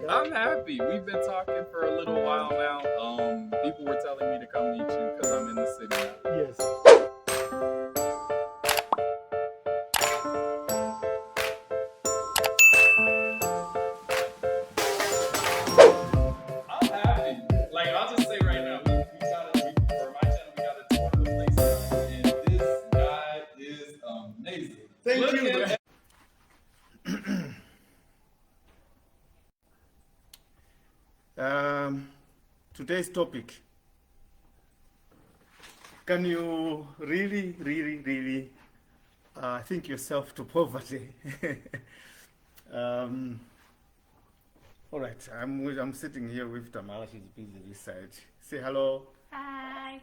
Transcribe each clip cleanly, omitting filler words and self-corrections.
I'm happy. We've been talking for a little while now. People were telling me to come meet you because I'm in the city now. Yes. I'm happy. Like I'll just say right now, for my channel we got a tour of the place now, and this guy is amazing. Thank you. At- Today's topic. Can you really think yourself to poverty? um, all right, I'm sitting here with Tamara. She's busy this side. Say hello. Hi.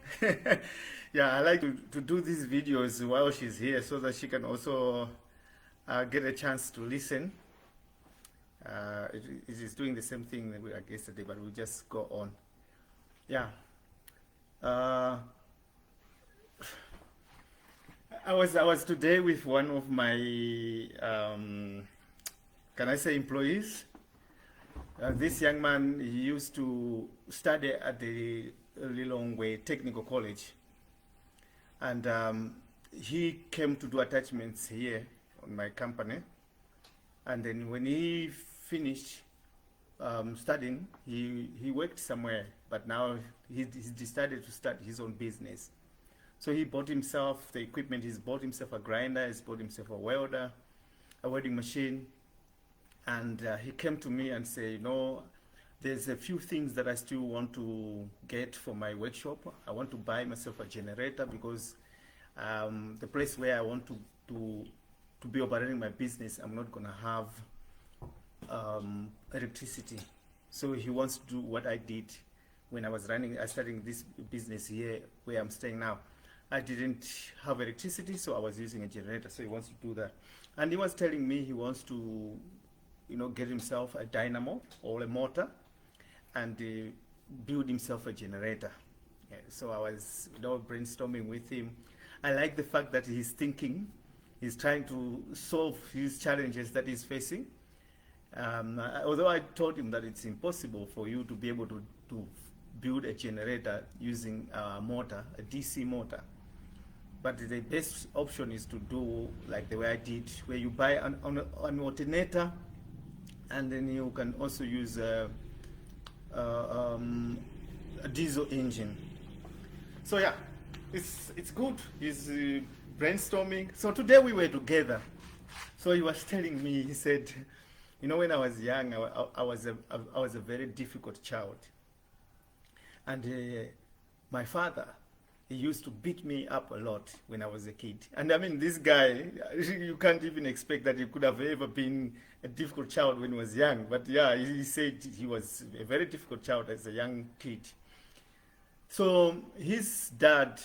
Yeah, I like to do these videos while she's here so that she can also get a chance to listen. It is doing the same thing that we had yesterday, but we'll just go on. Yeah. I was today with one of my can I say employees. This young man, he used to study at the Lilongwe Technical College, and he came to do attachments here on my company. And then when he finished studying, he worked somewhere, but now he decided to start his own business. So he bought himself the equipment. He's bought himself a grinder. He's bought himself a welder, a welding machine. And he came to me and said, you know, there's a few things that I still want to get for my workshop. I want to buy myself a generator because the place where I want to be operating my business, I'm not going to have electricity. So he wants to do what I did when I starting this business here where I'm staying now. I didn't have electricity, so I was using a generator. So he wants to do that. And he was telling me he wants to, you know, get himself a dynamo or a motor and build himself a generator. Yeah, so I was, you know, brainstorming with him. I like the fact that he's thinking, he's trying to solve his challenges that he's facing. Although I told him that it's impossible for you to be able to build a generator using a motor, a DC motor. But the best option is to do like the way I did, where you buy an alternator, and then you can also use a diesel engine. So yeah, it's good. He's brainstorming. So today we were together. So he was telling me, he said, you know, when I was young, I was a very difficult child, and my father, he used to beat me up a lot when I was a kid. And I mean, this guy, you can't even expect that he could have ever been a difficult child when he was young. But yeah, he said he was a very difficult child as a young kid. So his dad,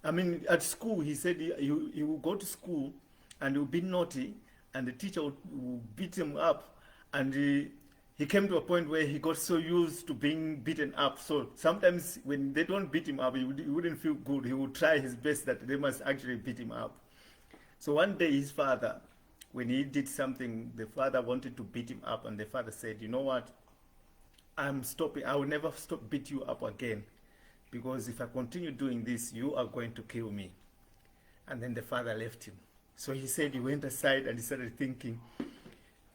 I mean, at school, he said he would go to school and he would be naughty, and the teacher would beat him up. And he came to a point where he got so used to being beaten up. So sometimes when they don't beat him up, he wouldn't feel good. He would try his best that they must actually beat him up. So one day his father, when he did something, the father wanted to beat him up, and the father said, you know what, I'm stopping. I will never stop beat you up again, because if I continue doing this, you are going to kill me. And then the father left him. So he said he went aside and he started thinking,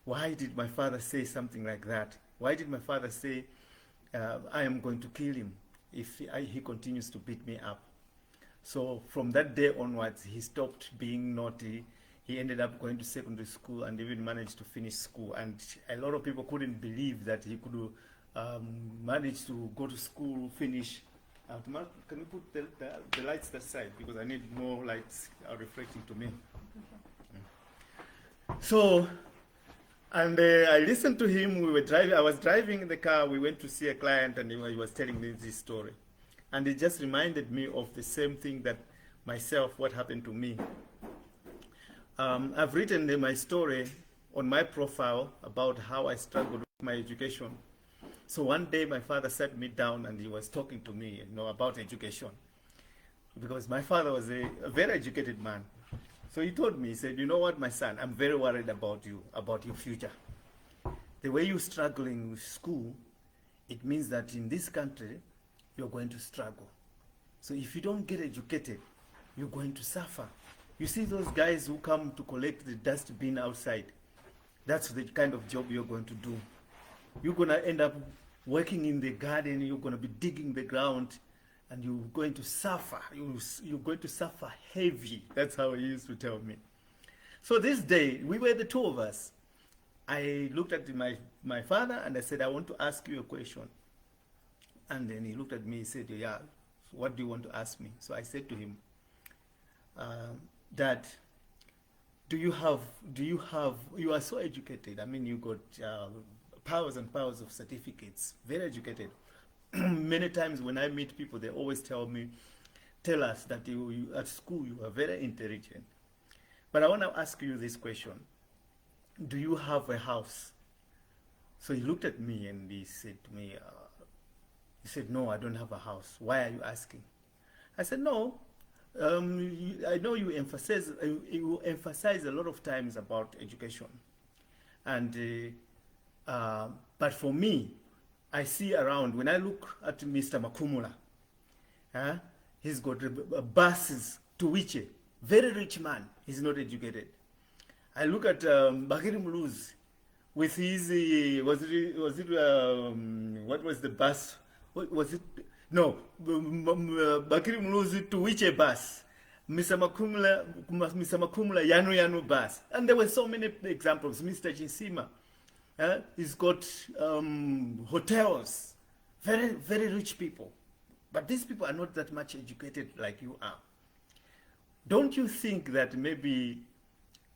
why did my father say something like that? Why did my father say, I am going to kill him if he continues to beat me up? So from that day onwards, he stopped being naughty. He ended up going to secondary school and even managed to finish school. And a lot of people couldn't believe that he could manage to go to school, finish. Can you put the lights that side? Because I need more lights reflecting to me. So, and I listened to him. We were driving. I was driving in the car. We went to see a client, and he was telling me this story, and it just reminded me of the same thing that what happened to me. I've written my story on my profile about how I struggled with my education. So one day my father sat me down and he was talking to me, you know, about education, because my father was a very educated man. So he told me, he said, you know what, my son, I'm very worried about you, about your future. the way you're struggling with school, it means that in this country, you're going to struggle. So if you don't get educated, you're going to suffer. You see those guys who come to collect the dustbin outside, that's the kind of job you're going to do. You're going to end up working in the garden, you're going to be digging the ground, and you're going to suffer. You're going to suffer heavy. That's how he used to tell me. So this day, we were the two of us. I looked at my father and I said, I want to ask you a question. And then he looked at me, he said, yeah, so what do you want to ask me? So I said to him, Dad, you are so educated. I mean, you got powers and powers of certificates, very educated. Many times when I meet people, they always tell us that you at school, you are very intelligent. But I want to ask you this question. Do you have a house? So he looked at me and he said to me, no, I don't have a house. Why are you asking? I said, no, I know you emphasize a lot of times about education. And, but for me, I see around, when I look at Mr. Makumula, he's got buses to Wiche, very rich man, he's not educated. I look at Bakiri Muluz with his, what was the bus? What was it? No, Bakiri Muluz to Wiche bus. Mr. Makumula Yanu bus. And there were so many examples. Mr. Jinsima, he's got hotels, very, very rich people. But these people are not that much educated like you are. Don't you think that maybe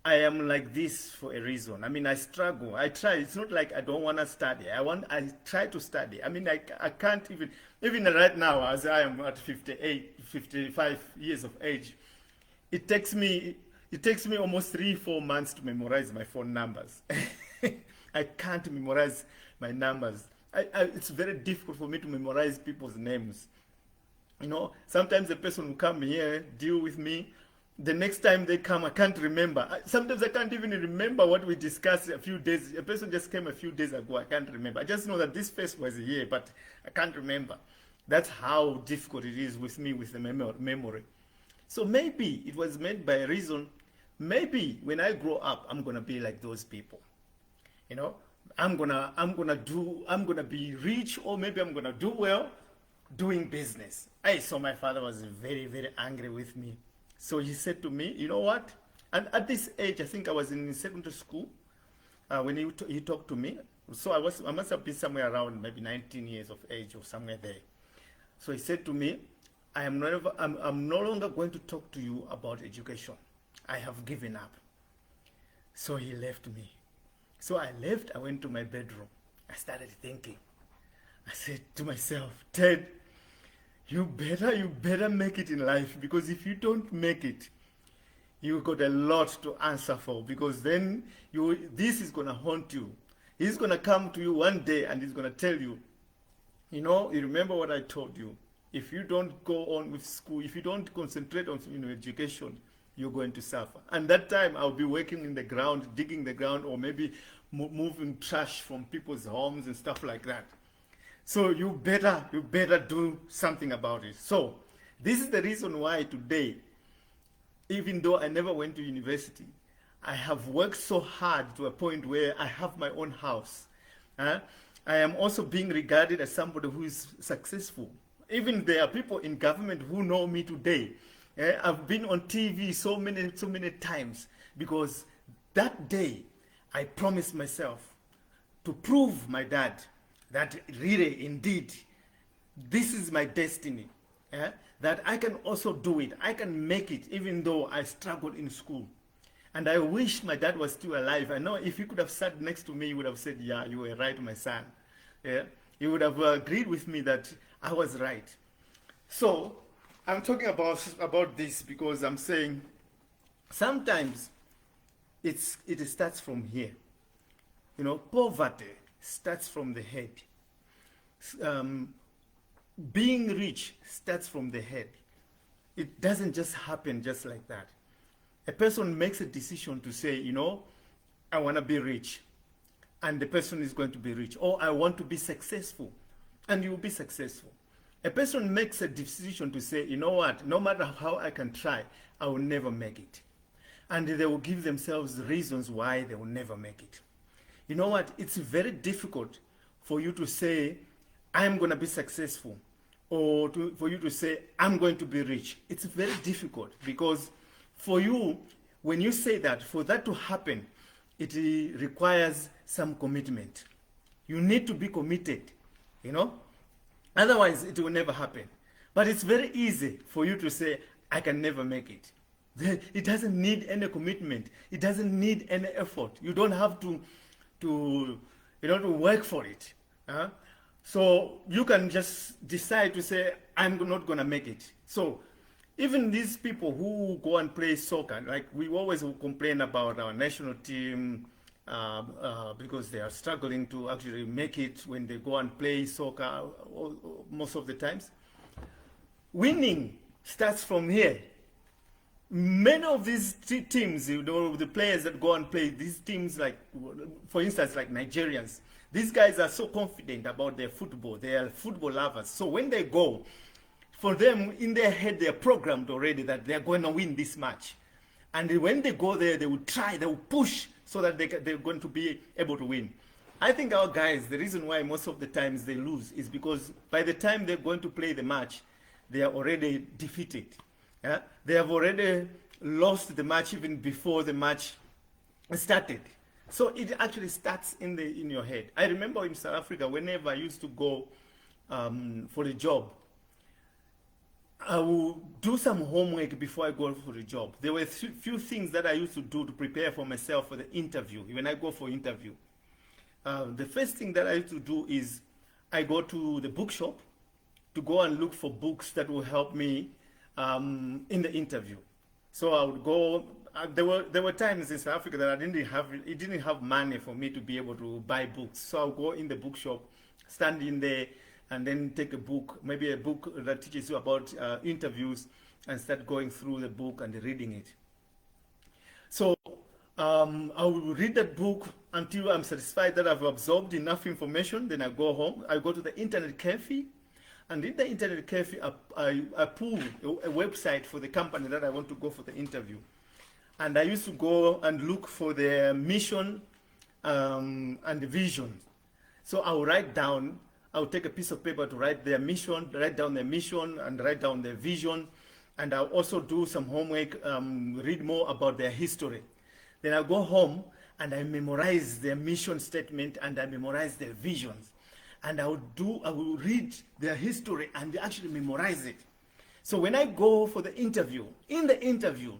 I am like this for a reason? I mean, I struggle. I try. It's not like I don't want to study. I try to study. I mean, I can't even right now, as I am at 55 years of age, it takes me almost 3-4 months to memorize my phone numbers. I can't memorize my numbers. It's very difficult for me to memorize people's names. You know, sometimes a person will come here, deal with me. The next time they come, I can't remember. Sometimes I can't even remember what we discussed a few days. A person just came a few days ago. I can't remember. I just know that this face was here, but I can't remember. That's how difficult it is with me with the memory. So maybe it was meant by a reason. Maybe when I grow up, I'm gonna be like those people. You know, I'm gonna be rich, or maybe I'm gonna do well doing business. I saw my father was very, very angry with me. So he said to me, you know what? And at this age, I think I was in secondary school when he talked to me. So I must have been somewhere around maybe 19 years of age or somewhere there. So he said to me, I'm no longer going to talk to you about education. I have given up. So he left me. So I left, I went to my bedroom. I started thinking. I said to myself, Ted, you better make it in life, because if you don't make it, you got a lot to answer for, because then this is going to haunt you. He's going to come to you one day and he's going to tell you, you know, you remember what I told you. If you don't go on with school, if you don't concentrate on education, you're going to suffer. And that time I'll be working in the ground, digging the ground, or maybe moving trash from people's homes and stuff like that. So you better do something about it. So this is the reason why today, even though I never went to university, I have worked so hard to a point where I have my own house. I am also being regarded as somebody who is successful. Even there are people in government who know me today. I've been on TV so many times, because that day I promised myself to prove my dad that really, indeed, this is my destiny, that I can also do it. I can make it, even though I struggled in school. And I wish my dad was still alive. I know if he could have sat next to me, he would have said, yeah, you were right, my son. Yeah? He would have agreed with me that I was right. So I'm talking about this because I'm saying sometimes it starts from here. You know, poverty starts from the head. Being rich starts from the head. It doesn't just happen just like that. A person makes a decision to say, you know, I want to be rich. and the person is going to be rich. Or I want to be successful, and you will be successful. A person makes a decision to say, you know what, no matter how I can try, I will never make it. And they will give themselves reasons why they will never make it. You know what, it's very difficult for you to say, I'm going to be successful, or for you to say, I'm going to be rich. It's very difficult because for you, when you say that, for that to happen, it requires some commitment. You need to be committed, you know? Otherwise, it will never happen. But it's very easy for you to say, I can never make it. It doesn't need any commitment. It doesn't need any effort. You don't have to work for it. So you can just decide to say, I'm not going to make it. So even these people who go and play soccer, like we always complain about our national team because they are struggling to actually make it when they go and play soccer most of the times. Winning starts from here. Many of these teams, you know, the players that go and play, these teams, like, for instance, like Nigerians, these guys are so confident about their football. They are football lovers. So when they go, for them, in their head, they are programmed already that they are going to win this match. And when they go there, they will try, they will push so that they're going to be able to win. I think our guys, the reason why most of the times they lose is because by the time they're going to play the match, they are already defeated. Yeah? They have already lost the match even before the match started. So it actually starts in your head. I remember in South Africa, whenever I used to go for a job, I will do some homework before I go for the job. There were few things that I used to do to prepare for myself for the interview, when I go for interview. The first thing that I used to do is I go to the bookshop to go and look for books that will help me in the interview. So I would go, there were times in South Africa that it didn't have money for me to be able to buy books. So I'll go in the bookshop, stand in there, and then take a book, maybe a book that teaches you about interviews, and start going through the book and reading it. So I will read that book until I'm satisfied that I've absorbed enough information. Then I go home. I go to the internet cafe, and in the internet cafe, I pull a website for the company that I want to go for the interview. And I used to go and look for their mission and the vision. So I'll write down, I'll take a piece of paper to write their mission, write down their mission and write down their vision. And I'll also do some homework, read more about their history. Then I'll go home and I memorize their mission statement and I memorize their visions. And I will read their history and actually memorize it. So when I go for the interview, in the interview,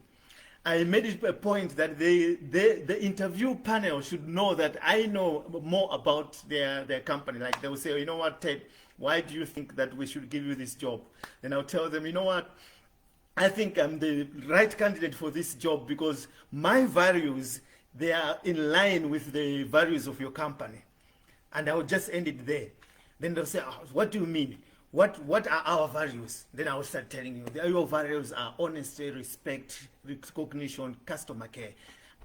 I made it a point that the interview panel should know that I know more about their company. Like they will say, you know what, Ted, why do you think that we should give you this job? Then I'll tell them, you know what, I think I'm the right candidate for this job because my values, they are in line with the values of your company. And I'll just end it there. Then they'll say, oh, what do you mean? What are our values? Then I will start telling you, your values are honesty, respect, recognition, customer care.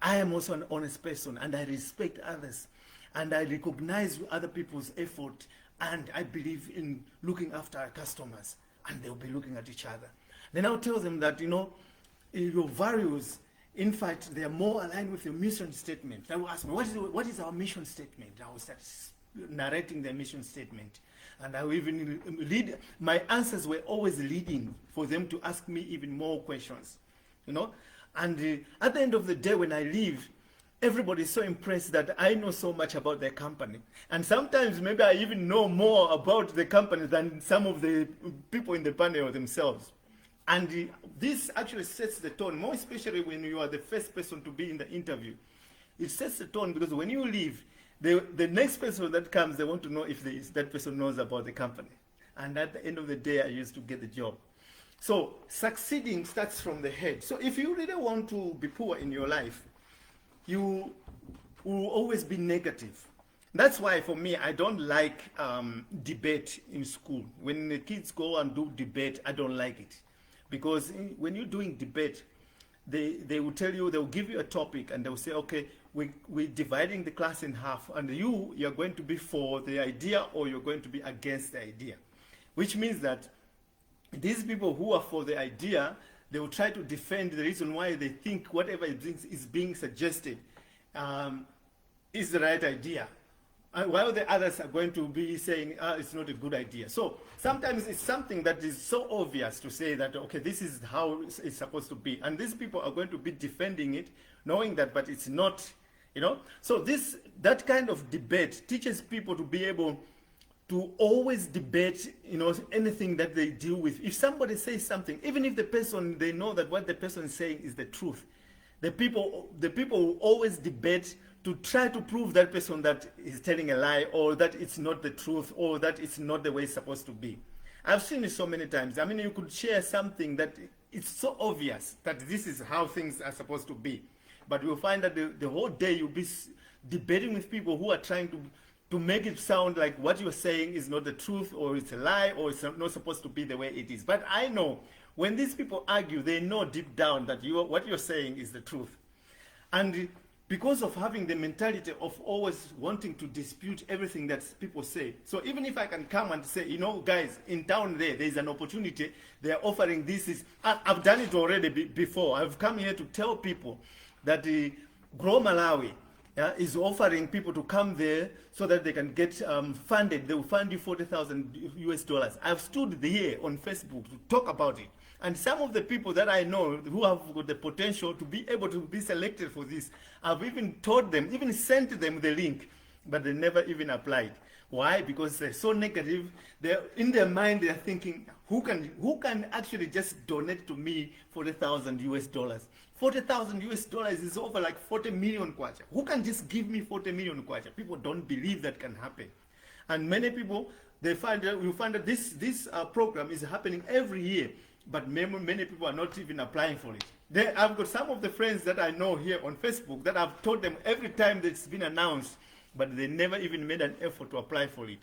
I am also an honest person and I respect others. And I recognize other people's effort and I believe in looking after our customers. And they'll be looking at each other. Then I'll tell them that, you know, your values, in fact, they are more aligned with your mission statement. They will ask me, what is our mission statement? I will start narrating the mission statement. And I will even lead, my answers were always leading for them to ask me even more questions, you know. And at the end of the day, when I leave, everybody is so impressed that I know so much about their company. And sometimes maybe I even know more about the company than some of the people in the panel themselves. And this actually sets the tone, more especially when you are the first person to be in the interview. It sets the tone because when you leave, the next person that comes, they want to know if that person knows about the company. And at the end of the day, I used to get the job. So succeeding starts from the head. So if you really want to be poor in your life, you will always be negative. That's why for me, I don't like debate in school. When the kids go and do debate, I don't like it. Because when you're doing debate, they will tell you, they will give you a topic and they will say, okay, we're dividing the class in half, and you're going to be for the idea or you're going to be against the idea. Which means that these people who are for the idea, they will try to defend the reason why they think whatever is being suggested is the right idea. While the others are going to be saying, it's not a good idea. So sometimes it's something that is so obvious to say that, okay, this is how it's supposed to be. And these people are going to be defending it, knowing that, but it's not, you know. So that kind of debate teaches people to be able to always debate, you know, anything that they deal with. If somebody says something, even if the person, they know that what the person is saying is the truth, the people will always debate to try to prove that person that is telling a lie, or that it's not the truth, or that it's not the way it's supposed to be. I've seen it so many times. I mean, you could share something that it's so obvious that this is how things are supposed to be. But you'll find that the whole day you'll be debating with people who are trying to make it sound like what you're saying is not the truth, or it's a lie, or it's not supposed to be the way it is. But I know when these people argue, they know deep down that what you're saying is the truth. And because of having the mentality of always wanting to dispute everything that people say. So even if I can come and say, you know, guys, in town there's an opportunity, they're offering this. I've done it already before. I've come here to tell people that the Grow Malawi is offering people to come there so that they can get funded. They will fund you $40,000. I've stood here on Facebook to talk about it. And some of the people that I know who have got the potential to be able to be selected for this, I've even told them, even sent them the link, but they never even applied. Why? Because they're so negative. They're in their mind, they're thinking, who can actually just donate to me $40,000? $40,000 is over like 40 million kwacha. Who can just give me 40 million kwacha? People don't believe that can happen. And many people, you find that this program is happening every year. But many people are not even applying for it. I've got some of the friends that I know here on Facebook that I've told them every time that it's been announced, but they never even made an effort to apply for it.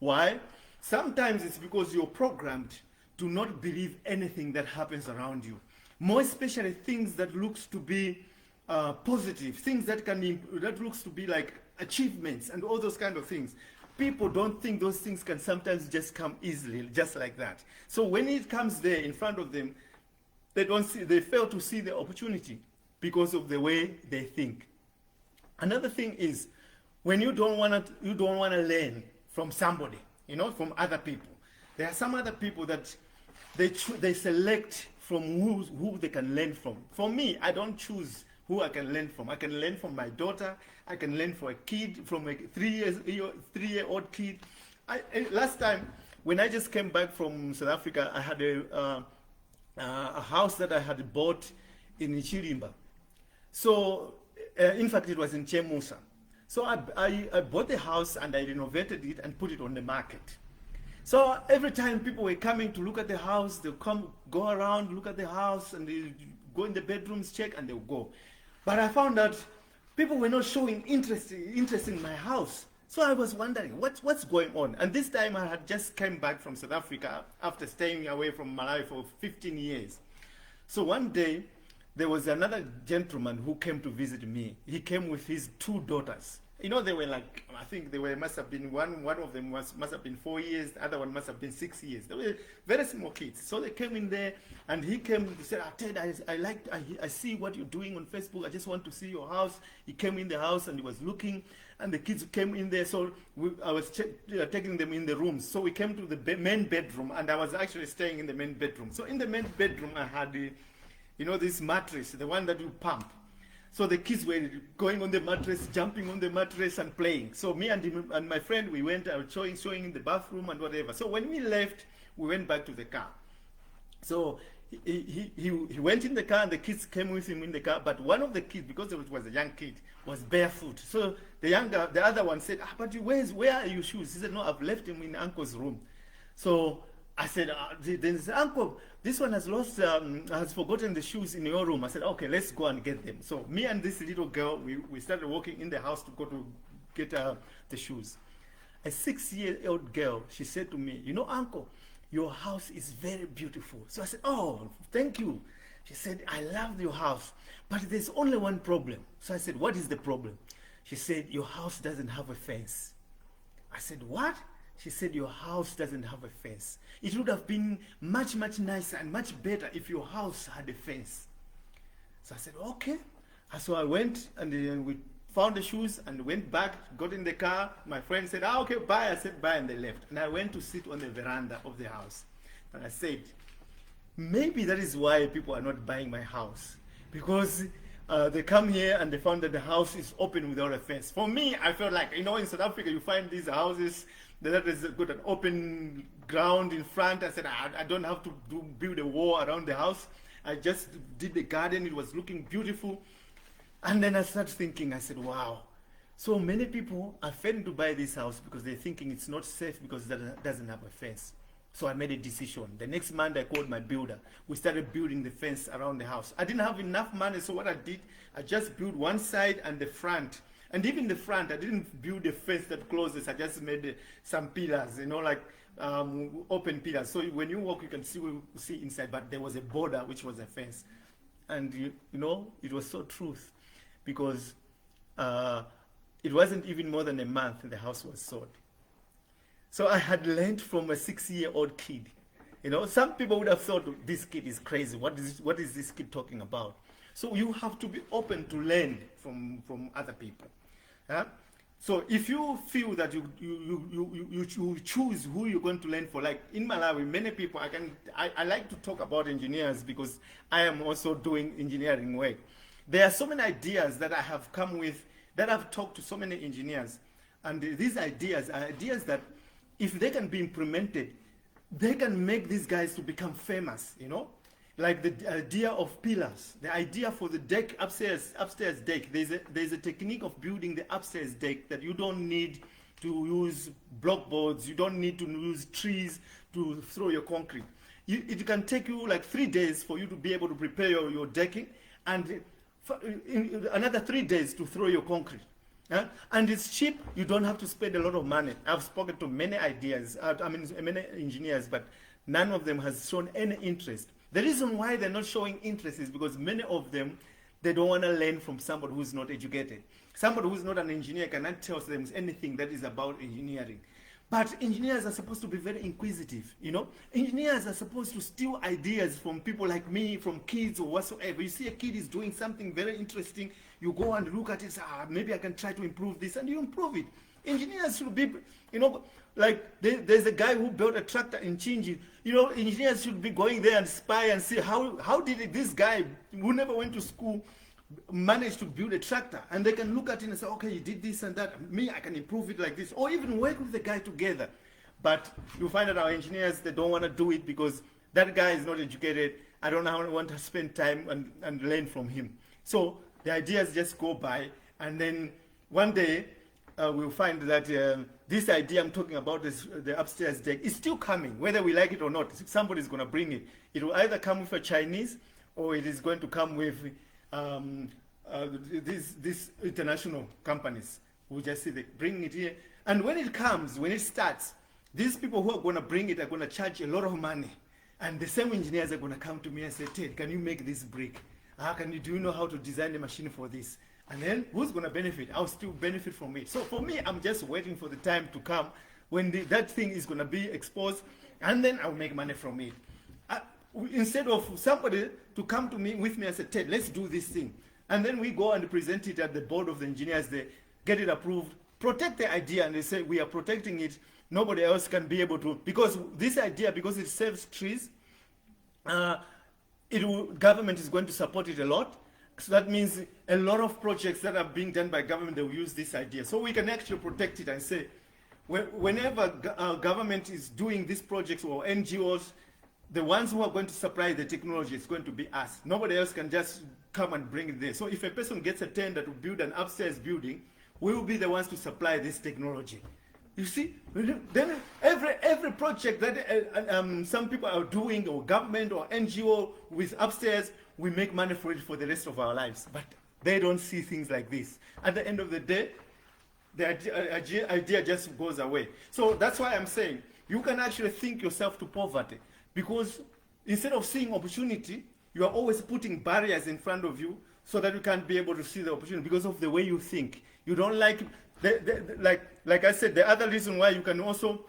Why? Sometimes it's because you're programmed to not believe anything that happens around you. More especially things that looks to be positive, things that looks to be like achievements and all those kind of things. People don't think those things can sometimes just come easily, just like that. So when it comes there in front of them, they fail to see the opportunity because of the way they think. Another thing is when you don't want to learn from somebody, you know, from other people. There are some other people that they select from who they can learn from. For me, I don't choose who I can learn from. I can learn from my daughter. I can learn from a kid, from a 3-year-old kid. Last time, when I just came back from South Africa, I had a house that I had bought in Chirimba. So, in fact, it was in Chemusa. So I bought the house and I renovated it and put it on the market. So every time people were coming to look at the house, they'll go around, look at the house, and they go in the bedrooms, check, and they'll go. But I found that people were not showing interest in my house. So I was wondering, what's going on? And this time I had just come back from South Africa after staying away from Malawi for 15 years. So one day, there was another gentleman who came to visit me. He came with his 2 daughters. You know, they were like, I think must have been, one of them must have been 4 years, the other one must have been 6 years. They were very small kids. So they came in there, and he came and said, Ted, I see what you're doing on Facebook. I just want to see your house. He came in the house and he was looking, and the kids came in there. So I was taking them in the rooms. So we came to the main bedroom, and I was actually staying in the main bedroom. So in the main bedroom, I had, this mattress, the one that you pump. So the kids were going on the mattress, jumping on the mattress and playing. So me and my friend, we went out showing in the bathroom and whatever. So when we left, we went back to the car. So he went in the car and the kids came with him in the car. But one of the kids, because it was a young kid, was barefoot. So the other one said, but where are your shoes? He said, no, I've left him in Uncle's room. So I said, then he said, Uncle, this one has forgotten the shoes in your room. I said, okay, let's go and get them. So me and this little girl, we started walking in the house to go to get the shoes. A 6-year-old girl, she said to me, Uncle, your house is very beautiful. So I said, oh, thank you. She said, I love your house, but there's only one problem. So I said, what is the problem? She said, your house doesn't have a fence. I said, what? She said, your house doesn't have a fence. It would have been much, much nicer and much better if your house had a fence. So I said, okay. So I went and we found the shoes and went back, got in the car. My friend said, okay, bye. I said, bye, and they left. And I went to sit on the veranda of the house. And I said, maybe that is why people are not buying my house. Because they come here and they found that the house is open without a fence. For me, I felt like, in South Africa, you find these houses that has got an open ground in front. I said, I don't have to build a wall around the house. I just did the garden. It was looking beautiful. And then I started thinking, I said, wow. So many people are failing to buy this house because they're thinking it's not safe because it doesn't have a fence. So I made a decision. The next month I called my builder. We started building the fence around the house. I didn't have enough money, so what I did, I just built one side and the front. And even the front, I didn't build a fence that closes. I just made some pillars, like open pillars. So when you walk, you can see inside. But there was a border, which was a fence. And it was so truth, because it wasn't even more than a month the house was sold. So I had learned from a 6-year-old kid. Some people would have thought this kid is crazy. What is this kid talking about? So you have to be open to learn from other people. So if you feel that you choose who you're going to learn for, like in Malawi, many people, I like to talk about engineers because I am also doing engineering work. There are so many ideas that I have come with, that I've talked to so many engineers. And these ideas are ideas that if they can be implemented, they can make these guys to become famous, Like the idea of pillars, the idea for the deck, upstairs deck. There's a technique of building the upstairs deck that you don't need to use block boards, you don't need to use trees to throw your concrete. It can take you like 3 days for you to be able to prepare your decking, and another 3 days to throw your concrete. And it's cheap. You don't have to spend a lot of money. I've spoken to many many engineers, but none of them has shown any interest. The reason why they're not showing interest is because many of them, they don't want to learn from somebody who's not educated. Somebody who's not an engineer cannot tell them anything that is about engineering. But engineers are supposed to be very inquisitive, Engineers are supposed to steal ideas from people like me, from kids or whatsoever. You see a kid is doing something very interesting, you go and look at it, say, maybe I can try to improve this, and you improve it. Engineers should be, like there's a guy who built a tractor in Chinji. Engineers should be going there and spy and see how did this guy who never went to school manage to build a tractor, and they can look at it and say, okay, you did this and that. Me, I can improve it like this, or even work with the guy together. But you find that our engineers, they don't want to do it because that guy is not educated. I don't want to spend time and learn from him. So the ideas just go by, and then one day we'll find that this idea I'm talking about, the upstairs deck, is still coming, whether we like it or not. Somebody's going to bring it. It will either come with a Chinese, or it is going to come with these international companies who just say they bring it here. And when it starts, these people who are going to bring it are going to charge a lot of money. And the same engineers are going to come to me and say, Ted, can you make this brick? Do you know how to design a machine for this? And then who's going to benefit? I'll still benefit from it. So for me, I'm just waiting for the time to come when that thing is going to be exposed, and then I'll make money from it. Instead of somebody to come to me with me and say, Ted, let's do this thing. And then we go and present it at the board of the engineers. They get it approved, protect the idea, and they say, we are protecting it. Nobody else can be able to, because this idea, because it saves trees, government is going to support it a lot. So that means a lot of projects that are being done by government, they will use this idea. So we can actually protect it and say, whenever government is doing these projects or NGOs, the ones who are going to supply the technology is going to be us. Nobody else can just come and bring it there. So if a person gets a tender to build an upstairs building, we will be the ones to supply this technology. You see, then every project that some people are doing, or government or NGO with upstairs, we make money for it for the rest of our lives. But they don't see things like this. At the end of the day, the idea just goes away. So that's why I'm saying you can actually think yourself to poverty, because instead of seeing opportunity, you are always putting barriers in front of you so that you can't be able to see the opportunity because of the way you think. You don't like, like I said, the other reason why you can also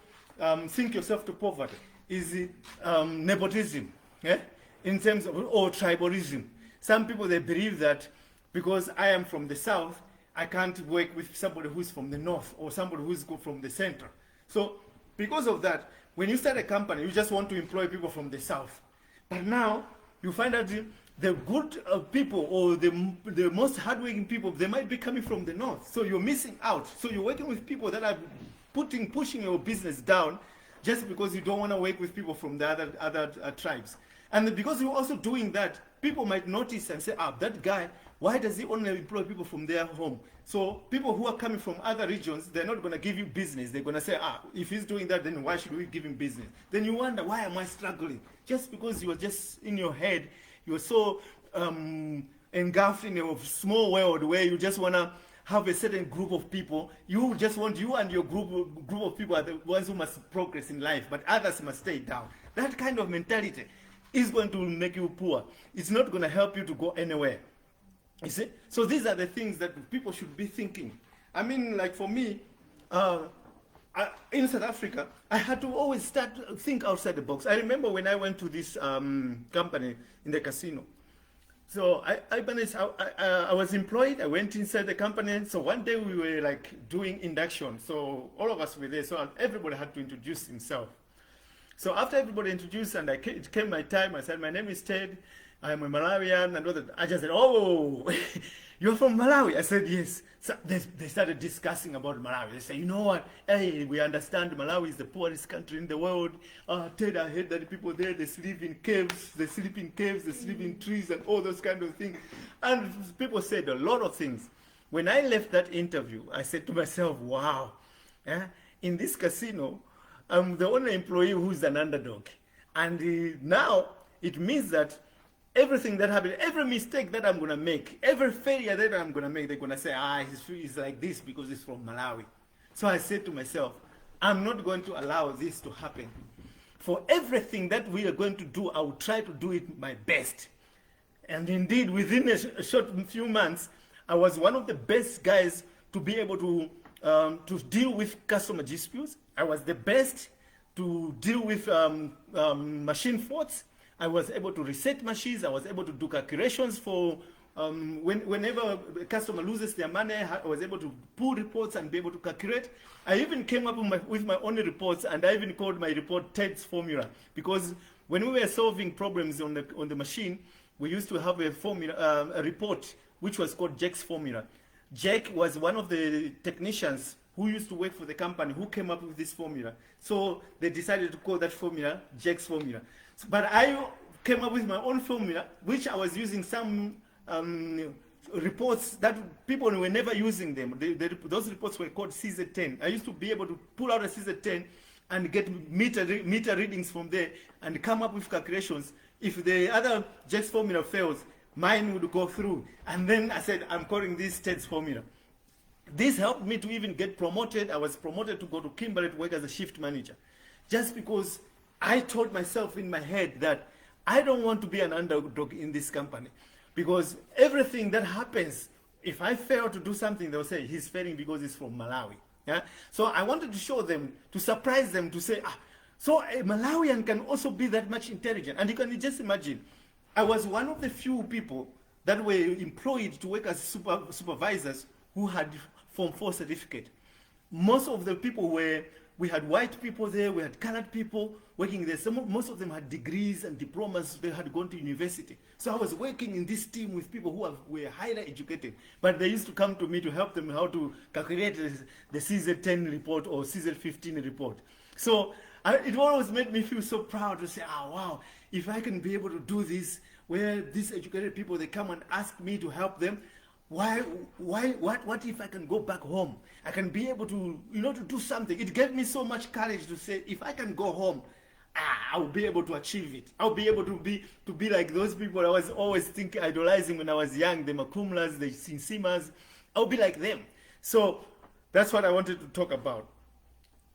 sink yourself to poverty is nepotism, yeah? In terms of, or tribalism. Some people, they believe that because I am from the south, I can't work with somebody who's from the north or somebody who's from the center. So because of that, when you start a company, you just want to employ people from the south. But now you find that the good people or the most hardworking people, they might be coming from the north. So you're missing out. So you're working with people that are pushing your business down just because you don't want to work with people from the other tribes. And because you're also doing that, people might notice and say, that guy, why does he only employ people from their home? So people who are coming from other regions, they're not going to give you business. They're going to say, if he's doing that, then why should we give him business? Then you wonder, why am I struggling? Just because you're just in your head, you're so engulfed in a small world where you just want to have a certain group of people. You just want you and your group of people are the ones who must progress in life, but others must stay down. That kind of mentality is going to make you poor. It's not going to help you to go anywhere. You see? So these are the things that people should be thinking. I mean, like for me, in South Africa, I had to always think outside the box. I remember when I went to this company in the casino. So I was employed. I went inside the company. So one day we were like doing induction. So all of us were there. So everybody had to introduce himself. So after everybody introduced and it came my time, I said, my name is Ted. I'm a Malawian. And all that. I just said, oh, you're from Malawi? I said, yes. So they started discussing about Malawi. They said, you know what? Hey, we understand Malawi is the poorest country in the world. Ted, I heard that the people there, they sleep in caves, they sleep in trees and all those kind of things. And people said a lot of things. When I left that interview, I said to myself, wow, in this casino, I'm the only employee who's an underdog. And now it means that everything that happened, every mistake that I'm going to make, every failure that I'm going to make, they're going to say, he's like this because he's from Malawi. So I said to myself, I'm not going to allow this to happen. For everything that we are going to do, I will try to do it my best. And indeed, within a short few months, I was one of the best guys to be able to deal with customer disputes. I was the best to deal with machine faults. I was able to reset machines. I was able to do calculations for whenever a customer loses their money. I was able to pull reports and be able to calculate. I even came up with my own reports, and I even called my report Ted's formula, because when we were solving problems on the machine, we used to have a report which was called Jack's formula. Jack was one of the technicians who used to work for the company who came up with this formula. So they decided to call that formula Jack's formula. But I came up with my own formula, which I was using some reports that people were never using them. Those reports were called CZ10. I used to be able to pull out a CZ10 and get meter readings from there and come up with calculations. If the other Jack's formula fails, mine would go through. And then I said, I'm calling this Ted's formula. This helped me to even get promoted. I was promoted to go to Kimberley to work as a shift manager. Just because I told myself in my head that I don't want to be an underdog in this company. Because everything that happens, if I fail to do something, they'll say, he's failing because he's from Malawi. Yeah? So I wanted to show them, to surprise them, to say, so a Malawian can also be that much intelligent. And you can just imagine, I was one of the few people that were employed to work as supervisors who had Form 4 certificate. Most of the people we had white people there, we had colored people working there. Most of them had degrees and diplomas, they had gone to university. So I was working in this team with people who were highly educated, but they used to come to me to help them how to calculate the CZ10 report or CZ15 report. So it always made me feel so proud to say, wow, if I can be able to do this, where these educated people, they come and ask me to help them, what if I can go back home? I can be able to, to do something. It gave me so much courage to say, if I can go home, I'll be able to achieve it. I'll be able to be like those people I was always idolizing when I was young, the Makumlas, the Sinsimas. I'll be like them. So that's what I wanted to talk about.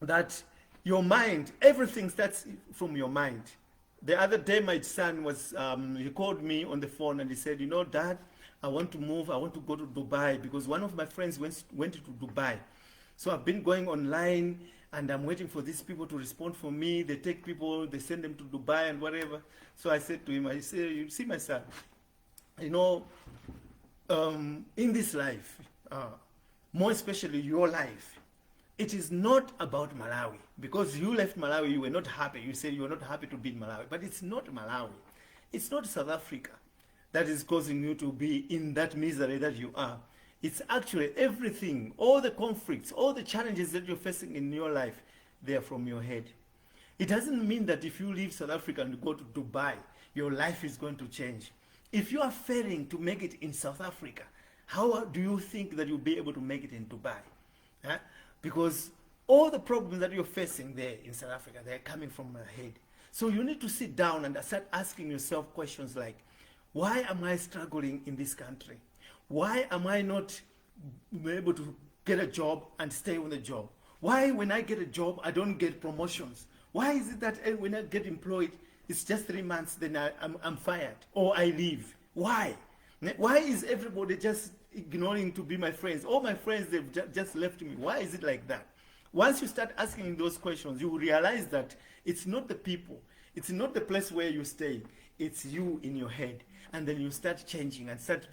That your mind, everything starts from your mind. The other day, my son was, he called me on the phone and he said, you know, Dad, I want to move. I want to go to Dubai because one of my friends went to Dubai. So I've been going online and I'm waiting for these people to respond for me. They take people, they send them to Dubai and whatever. So I said to him, I said, you see, my son, you know, in this life, more especially your life, it is not about Malawi. Because you left Malawi, you were not happy. You said you were not happy to be in Malawi. But it's not Malawi. It's not South Africa that is causing you to be in that misery that you are. It's actually everything, all the conflicts, all the challenges that you're facing in your life, they are from your head. It doesn't mean that if you leave South Africa and go to Dubai, your life is going to change. If you are failing to make it in South Africa, how do you think that you'll be able to make it in Dubai? Huh? Because all the problems that you're facing there in South Africa, they're coming from your head. So you need to sit down and start asking yourself questions like, why am I struggling in this country? Why am I not able to get a job and stay on the job? Why when I get a job, I don't get promotions? Why is it that when I get employed, it's just 3 months, then I'm fired or I leave? Why? Why is everybody just ignoring to be my friends? All my friends, they've just left me. Why is it like that? Once you start asking those questions, you will realize that it's not the people, it's not the place where you stay, it's you in your head. And then you start changing and start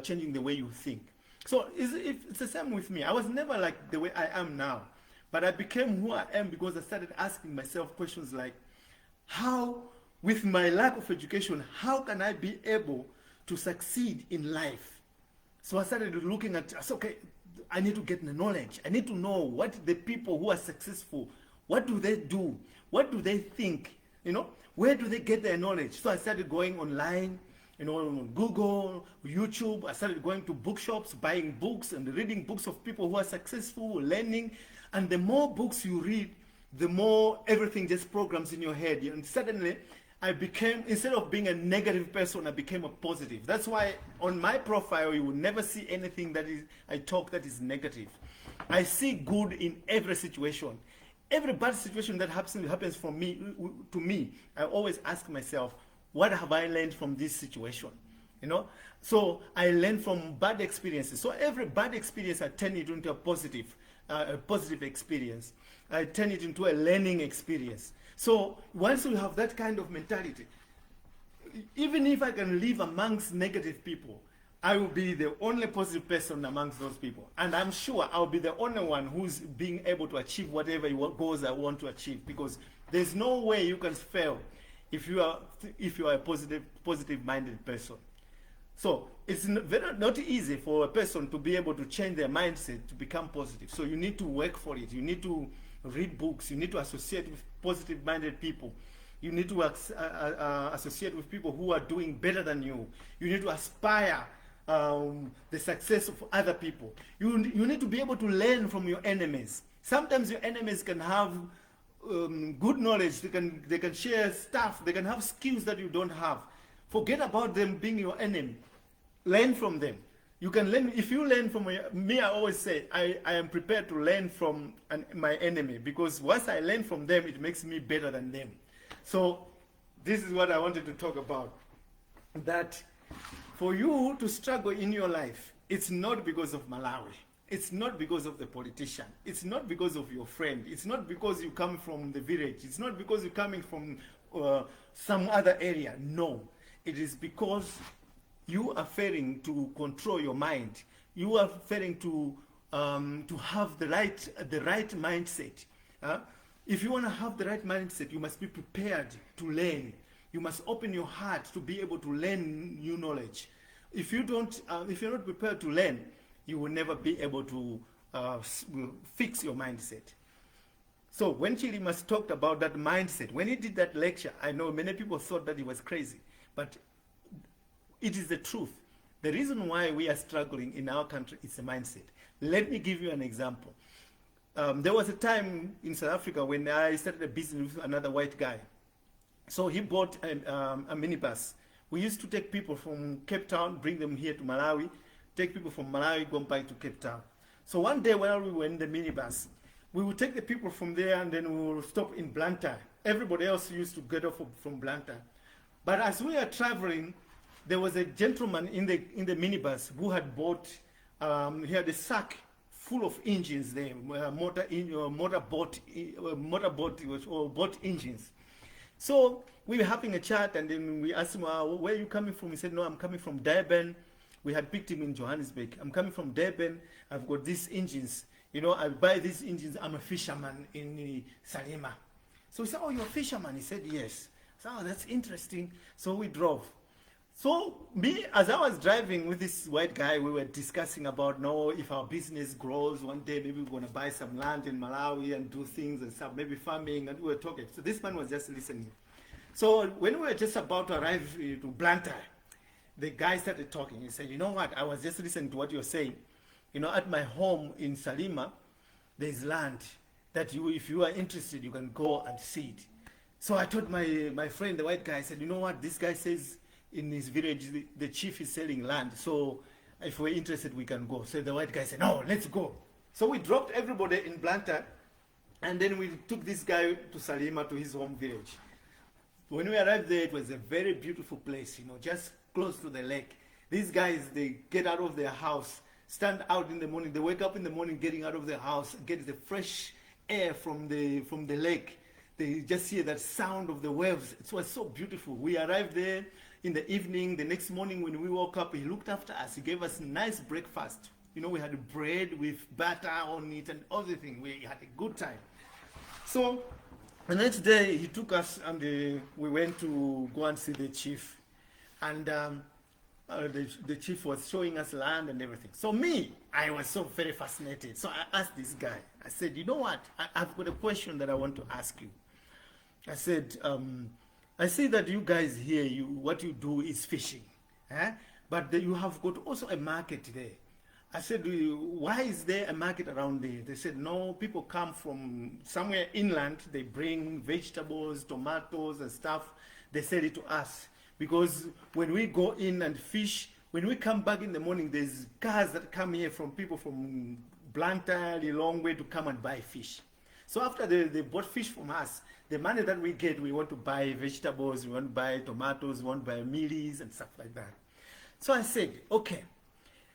changing the way you think. So it's the same with me. I was never like the way I am now. But I became who I am because I started asking myself questions like, how, with my lack of education, how can I be able to succeed in life? So I started looking at, okay, I need to get the knowledge. I need to know what the people who are successful, what do they do? What do they think? You know, where do they get their knowledge? So I started going online, you know, on Google, YouTube. I started going to bookshops, buying books and reading books of people who are successful, learning. And the more books you read, the more everything just programs in your head. And suddenly, I became, instead of being a negative person, I became a positive. That's why on my profile, you will never see anything that is, I talk that is negative. I see good in every situation. Every bad situation that happens from me, to me, I always ask myself, what have I learned from this situation? You know, so I learned from bad experiences. So every bad experience, I turn it into a positive experience. I turn it into a learning experience. So once you have that kind of mentality, even if I can live amongst negative people, I will be the only positive person amongst those people. And I'm sure I'll be the only one who's being able to achieve whatever goals I want to achieve, because there's no way you can fail if you are a positive minded person. So it's not easy for a person to be able to change their mindset to become positive. So you need to work for it. You need to read books. You need to associate with positive minded people. You need to associate with people who are doing better than you. You need to aspire the success of other people. You need to be able to learn from your enemies. Sometimes your enemies can have good knowledge. They can share stuff. They can have skills that you don't have. Forget about them being your enemy. Learn from them. You can learn. If you learn from me, I always say I am prepared to learn from my enemy, because once I learn from them, it makes me better than them. So this is what I wanted to talk about. That for you to struggle in your life, it's not because of Malawi. It's not because of the politician. It's not because of your friend. It's not because you come from the village. It's not because you're coming from some other area. No. It is because you are failing to control your mind. You are failing to have the right mindset. If you want to have the right mindset, you must be prepared to learn. You must open your heart to be able to learn new knowledge. If you're not prepared to learn, you will never be able to fix your mindset. So when Chilimas talked about that mindset, when he did that lecture, I know many people thought that he was crazy, but it is the truth. The reason why we are struggling in our country is the mindset. Let me give you an example. There was a time in South Africa when I started a business with another white guy. So he bought a minibus. We used to take people from Cape Town, bring them here to Malawi, take people from Malawi, go back to Cape Town. So one day while we were in the minibus, We would take the people from there and then we will stop in Blantyre. Everybody else used to get off from Blantyre. But as we are traveling, there was a gentleman in the minibus who had bought, he had a sack full of engines there, motorboat or boat engines. So we were having a chat, and then we asked him, where are you coming from? He said, no, I'm coming from Durban. We had picked him in Johannesburg. I'm coming from Durban. I've got these engines. You know, I buy these engines. I'm a fisherman in Salima. So we said, oh, you're a fisherman? He said, yes. So, oh, that's interesting. So we drove. So me, as I was driving with this white guy, we were discussing about, no, if our business grows one day, maybe we're going to buy some land in Malawi and do things and stuff, maybe farming, and we were talking. So this man was just listening. So when we were just about to arrive to Blantyre, the guy started talking. He said, you know what, I was just listening to what you're saying. You know, at my home in Salima, there's land that you, if you are interested, you can go and see it. So I told my friend, the white guy, I said, you know what, this guy says in his village, the chief is selling land. So if we're interested, we can go. So the white guy said, no, let's go. So we dropped everybody in Blantyre, and then we took this guy to Salima, to his home village. When we arrived there, it was a very beautiful place, you know, just close to the lake. These guys, they get out of their house, stand out in the morning. They wake up in the morning, getting out of their house, get the fresh air from the lake. They just hear that sound of the waves. It was so beautiful. We arrived there in the evening. The next morning when we woke up, he looked after us. He gave us a nice breakfast. You know, we had bread with butter on it and everything. We had a good time. So the next day, he took us and we went to go and see the chief. And the chief was showing us land and everything. So me, I was so very fascinated. So I asked this guy, I said, you know what? I've got a question that I want to ask you. I said, I see that you guys here, what you do is fishing. But you have got also a market there. I said, why is there a market around there? They said, no, people come from somewhere inland. They bring vegetables, tomatoes and stuff. They sell it to us. Because when we go in and fish, when we come back in the morning, there's cars that come here from people from Blantyre, a long way to come and buy fish. So after they bought fish from us, the money that we get, we want to buy vegetables, we want to buy tomatoes, we want to buy mealies and stuff like that. So I said, okay.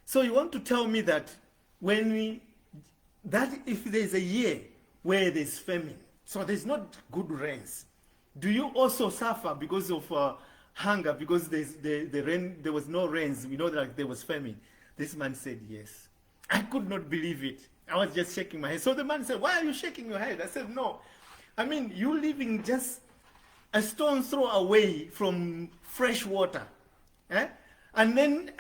So you want to tell me that if there's a year where there's famine, so there's not good rains, do you also suffer because of hunger, because there was no rains, we know that there was famine? This man said yes. I could not believe it. I was just shaking my head. So the man said, why are you shaking your head? I said, no. I mean, you living just a stone's throw away from fresh water. And then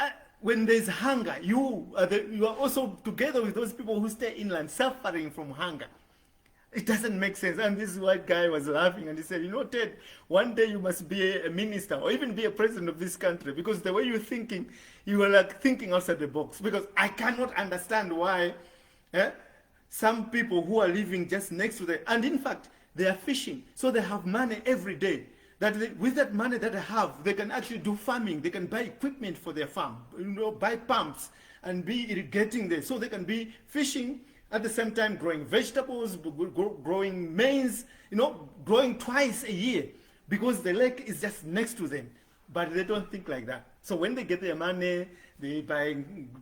when there's hunger, you are also together with those people who stay inland suffering from hunger. It doesn't make sense. And this white guy was laughing and he said, you know, Ted, one day you must be a minister or even be a president of this country, because the way you're thinking, you are like thinking outside the box. Because I cannot understand why some people who are living just next to and in fact, they are fishing, so they have money every day. With that money that they have, they can actually do farming. They can buy equipment for their farm, you know, buy pumps and be irrigating there. So they can be fishing at the same time, growing vegetables, growing maize, you know, growing twice a year, because the lake is just next to them. But they don't think like that. So when they get their money, they buy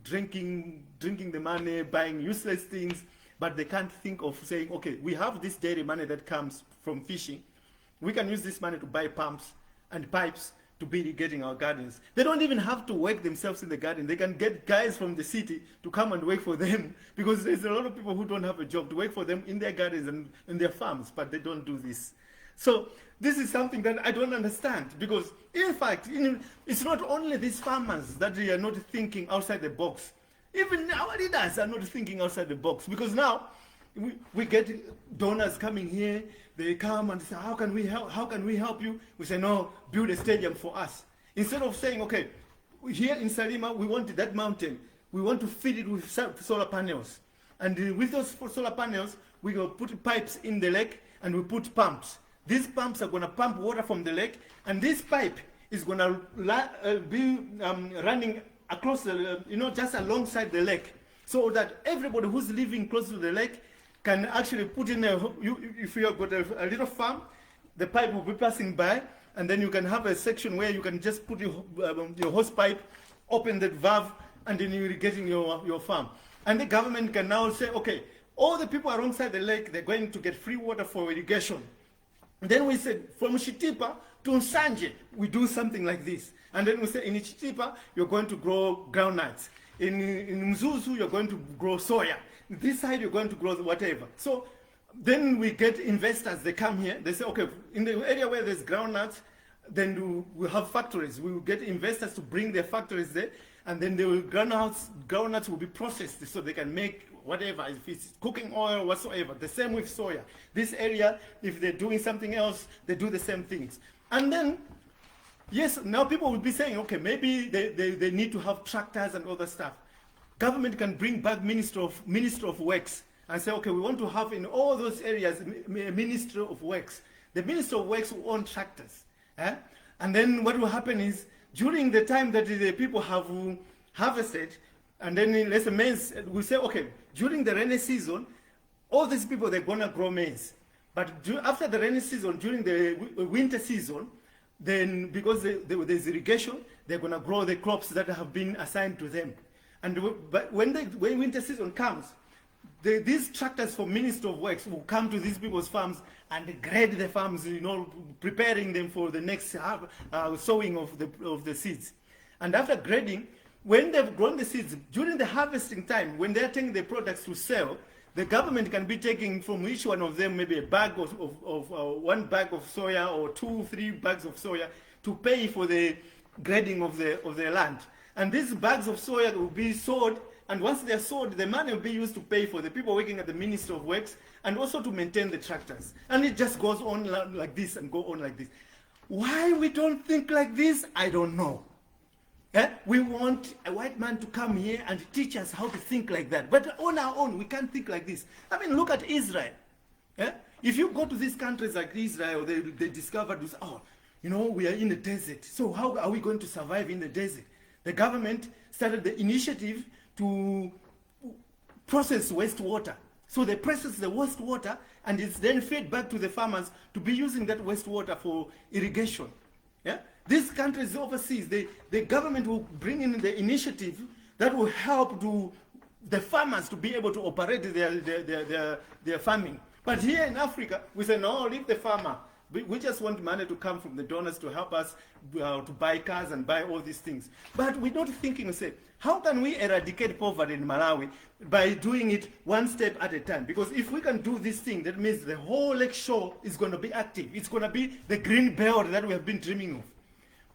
drinking the money, buying useless things, but they can't think of saying, okay, we have this daily money that comes from fishing. We can use this money to buy pumps and pipes to be irrigating our gardens. They don't even have to work themselves in the garden. They can get guys from the city to come and work for them, because there's a lot of people who don't have a job to work for them in their gardens and in their farms, but they don't do this. So this is something that I don't understand, because in fact, it's not only these farmers that they are not thinking outside the box. Even our leaders are not thinking outside the box, because now we get donors coming here. They come and say, how can we help? How can we help you? We say, no, build a stadium for us. Instead of saying, okay, here in Salima, we want that mountain. We want to feed it with solar panels. And with those solar panels, we go put pipes in the lake and we put pumps. These pumps are going to pump water from the lake, and this pipe is going to be running across the, just alongside the lake, so that everybody who's living close to the lake can actually put in if you have got a little farm, the pipe will be passing by, and then you can have a section where you can just put your hose pipe, open the valve, and then you're irrigating your farm. And the government can now say, okay, all the people alongside the lake, they're going to get free water for irrigation. And then we said, from Shitipa to Nsanje, we do something like this. And then we say, in Shitipa, you're going to grow groundnuts. In Mzuzu, you're going to grow soya. This side, you're going to grow whatever. So then we get investors, they come here, they say, okay, in the area where there's groundnuts, then we'll have factories. We will get investors to bring their factories there, and then the groundnuts will be processed so they can make whatever, if it's cooking oil, whatsoever. The same with soya. This area, if they're doing something else, they do the same things. And then, yes, now people will be saying, okay, maybe they need to have tractors and other stuff. Government can bring back Minister of Works and say, okay, we want to have in all those areas Minister of Works. The Minister of Works will own tractors. And then what will happen is, during the time that the people have harvested, and then let's say maize, we say, okay, during the rainy season, all these people, they're going to grow maize. But after the rainy season, during the winter season, then because there's irrigation, they're going to grow the crops that have been assigned to them. And but when winter season comes, these tractors for Ministry of Works will come to these people's farms and grade the farms, preparing them for the next sowing of the seeds. And after grading, when they've grown the seeds, during the harvesting time, when they're taking the products to sell, the government can be taking from each one of them maybe a bag of 1 bag of soya or 2-3 bags of soya to pay for the grading of the land. And these bags of soya will be sold, and once they're sold, the money will be used to pay for the people working at the Ministry of Works and also to maintain the tractors. And it just goes on like this and go on like this. Why we don't think like this, I don't know. We want a white man to come here and teach us how to think like that. But on our own, we can't think like this. I mean, look at Israel. If you go to these countries like Israel, they discovered this, we are in the desert. So how are we going to survive in the desert? The government started the initiative to process wastewater. So they process the wastewater, and it's then fed back to the farmers to be using that wastewater for irrigation. These countries overseas, the government will bring in the initiative that will help the farmers to be able to operate their farming. But here in Africa, we say, no, leave the farmer. We just want money to come from the donors to help us to buy cars and buy all these things. But we're not thinking, say, how can we eradicate poverty in Malawi by doing it one step at a time? Because if we can do this thing, that means the whole lake shore is going to be active. It's going to be the green belt that we have been dreaming of.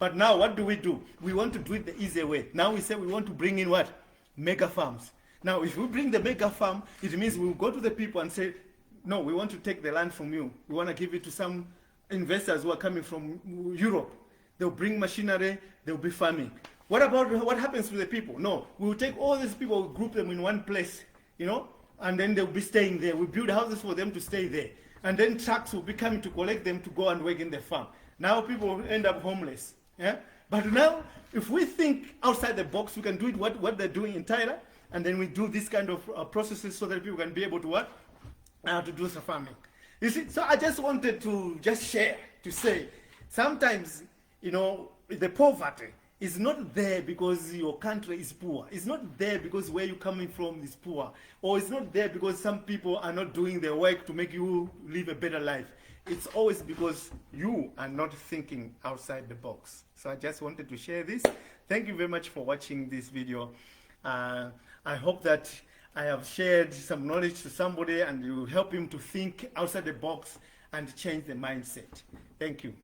But now what do? We want to do it the easy way. Now we say we want to bring in what? Mega farms. Now if we bring the mega farm, it means we'll go to the people and say, no, we want to take the land from you. We want to give it to some investors who are coming from Europe. They'll bring machinery, they'll be farming. What happens to the people? No, we'll take all these people, we'll group them in one place, and then they'll be staying there. We build houses for them to stay there. And then trucks will be coming to collect them to go and work in the farm. Now people will end up homeless. But now, if we think outside the box, we can do it what they're doing in Thailand, and then we do this kind of processes so that people can be able to to do some farming. You see, so I just wanted to just share, to say, sometimes, the poverty is not there because your country is poor. It's not there because where you're coming from is poor. Or it's not there because some people are not doing their work to make you live a better life. It's always because you are not thinking outside the box. So I just wanted to share this. Thank you very much for watching this video. I hope that I have shared some knowledge to somebody and you help him to think outside the box and change the mindset. Thank you.